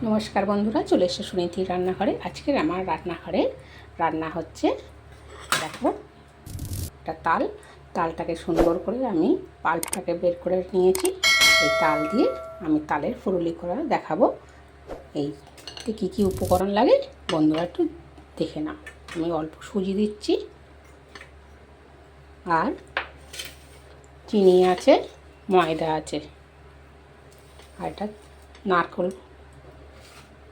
নমস্কার বন্ধুরা, চলে এসে সুনীতির রান্নাঘরে। আজকের আমার রান্নাঘরে রান্না হচ্ছে, দেখো, একটা তালটাকে সুন্দর করে আমি পাল্পটাকে বের করে নিয়েছি। এই তাল দিয়ে আমি তালের ফুলুরি করা দেখাবো। এই কী কী উপকরণ লাগে বন্ধুরা একটু দেখে নাও। আমি অল্প সুজি দিচ্ছি, আর চিনি আছে, ময়দা আছে, আর এটা নারকেল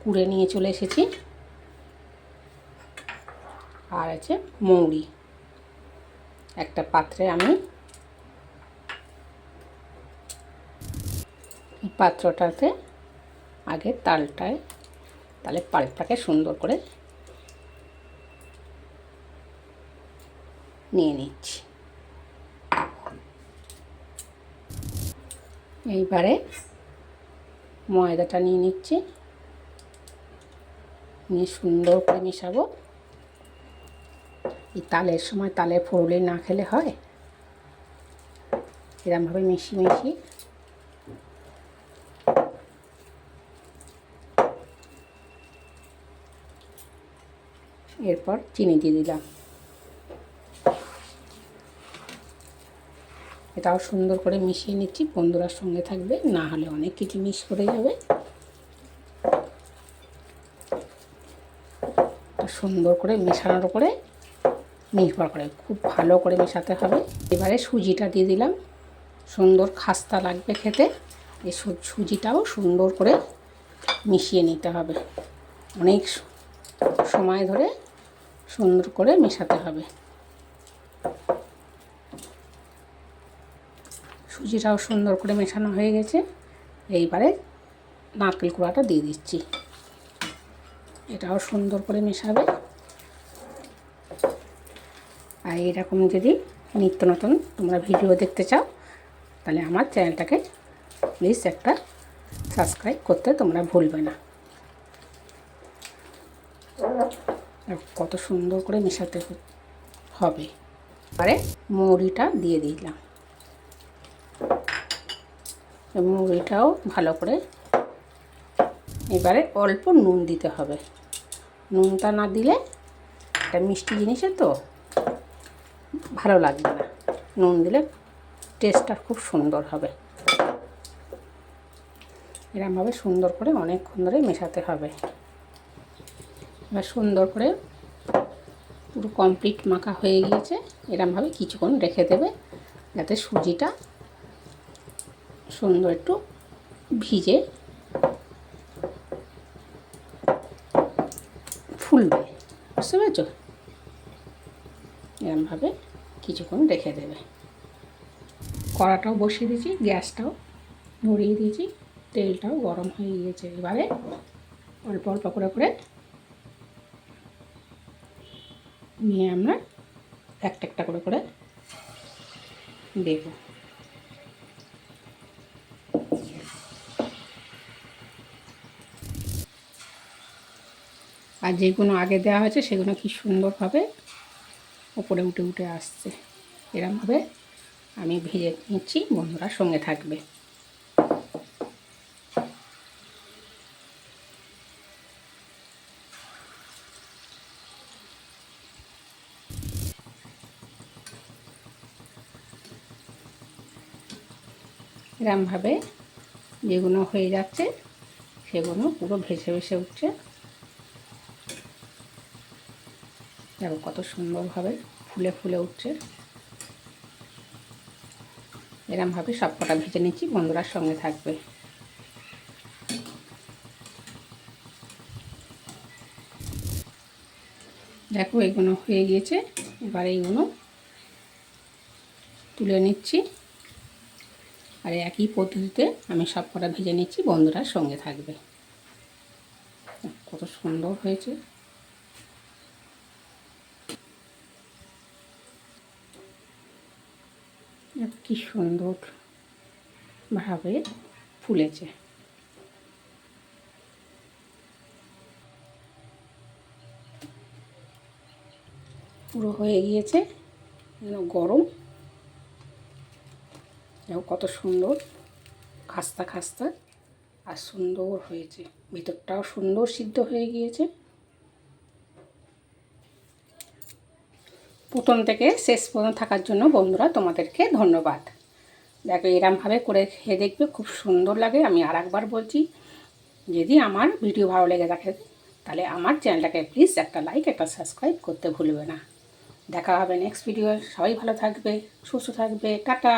কুড়ে নিয়ে চলে এসেছি, আর আছে মৌরি। একটা পাত্রে আমি পাত্রটাতে আগে তালের পাল্পটাকে সুন্দর করে নিয়ে নিচ্ছি। এইবারে ময়দাটা নিয়ে নিচ্ছি, নিয়ে সুন্দর করে মেশাবো। এই তালের সময় তালের ফুলুরি না খেলে হয়, এরকমভাবে মিশিয়ে এরপর চিনি দিয়ে দিলাম। এটাও সুন্দর করে মিশিয়ে নিচ্ছি। বন্ধুরার সঙ্গে থাকবে, না হলে অনেক কিছু মিস করে যাবে। সুন্দর করে মেশানোর উপরে নির্ভর করে, খুব ভালো করে মেশাতে হবে। এবারে সুজিটা দিয়ে দিলাম, সুন্দর খাস্তা লাগবে খেতে। এই সুজিটাও সুন্দর করে মিশিয়ে নিতে হবে, অনেক সময় ধরে সুন্দর করে মেশাতে হবে। সুজিটাও সুন্দর করে মেশানো হয়ে গেছে। এইবারে নারকেল কুড়াটা দিয়ে দিচ্ছি, এটাও সুন্দর করে মেশাবে। আর এরকম যদি নিত্য নতুন তোমরা ভিডিও দেখতে চাও, তাহলে আমার চ্যানেলটাকে প্লিজ একটা সাবস্ক্রাইব করতে তোমরা ভুলবে না। কত সুন্দর করে মেশাতে হবে। এবারে মৌরিটা দিয়ে দিলাম, মৌরিটাও ভালো করে। এবারে অল্প নুন দিতে হবে, নুনটা না দিলে এটা মিষ্টি জিনিসে তো ভালো লাগবে না। নুন দিলে টেস্টটা খুব সুন্দর হবে। এরকমভাবে সুন্দর করে অনেকক্ষণ ধরে মেশাতে হবে। এবার সুন্দর করে পুরো কমপ্লিট মাখা হয়ে গিয়েছে। এরকমভাবে কিছুক্ষণ রেখে দেবে, যাতে সুজিটা সুন্দর একটু ভিজে ফুলবে, বুঝতে পেরেছো? এরকমভাবে কিছুক্ষণ রেখে দেবে। কড়াটাও বসিয়ে দিয়েছি, গ্যাসটাও ধরিয়ে দিয়েছি, তেলটাও গরম হয়ে গিয়েছে। এবারে অল্প অল্প করে নিয়ে আমরা একটা একটা করে দেব। আর যেগুলো আগে দেওয়া হয়েছে সেগুলো কি সুন্দরভাবে উপরে উঠে আসছে। এরকমভাবে আমি ভেজে নিচ্ছি, বন্ধুরা সঙ্গে থাকবে। এরকমভাবে যেগুলো হয়ে যাচ্ছে সেগুলো পুরো ভেসে উঠছে। দেখো কত সুন্দরভাবে ফুলে উঠছে। এরকমভাবে সব কটা ভেজে নিচ্ছি, বন্ধুরার সঙ্গে থাকবে। দেখো এগুলো হয়ে গিয়েছে। এবার এইগুলো তুলে নিচ্ছি, আর একই পদ্ধতিতে আমি সব কটা ভেজে নিচ্ছি, বন্ধুরার সঙ্গে থাকবে। কত সুন্দর হয়েছে। কি সুন্দর ভাবে ফুলেছে। পুরো হয়ে গিয়েছে, গরম। দেখো কত সুন্দর খাস্তা আর সুন্দর হয়েছে, ভিতরটাও সুন্দর সিদ্ধ হয়ে গিয়েছে। প্রথম থেকে শেষ পর্যন্ত থাকার জন্য বন্ধুরা তোমাদেরকে ধন্যবাদ। দেখো এরমভাবে করে খেয়ে দেখবে, খুব সুন্দর লাগে। আমি আর একবার বলছি, যদি আমার ভিডিও ভালো লেগে থাকে তাহলে আমার চ্যানেলটাকে প্লিজ একটা লাইক একটা সাবস্ক্রাইব করতে ভুলবে না। দেখা হবে নেক্সট ভিডিও। সবাই ভালো থাকবে, সুস্থ থাকবে, টাটা।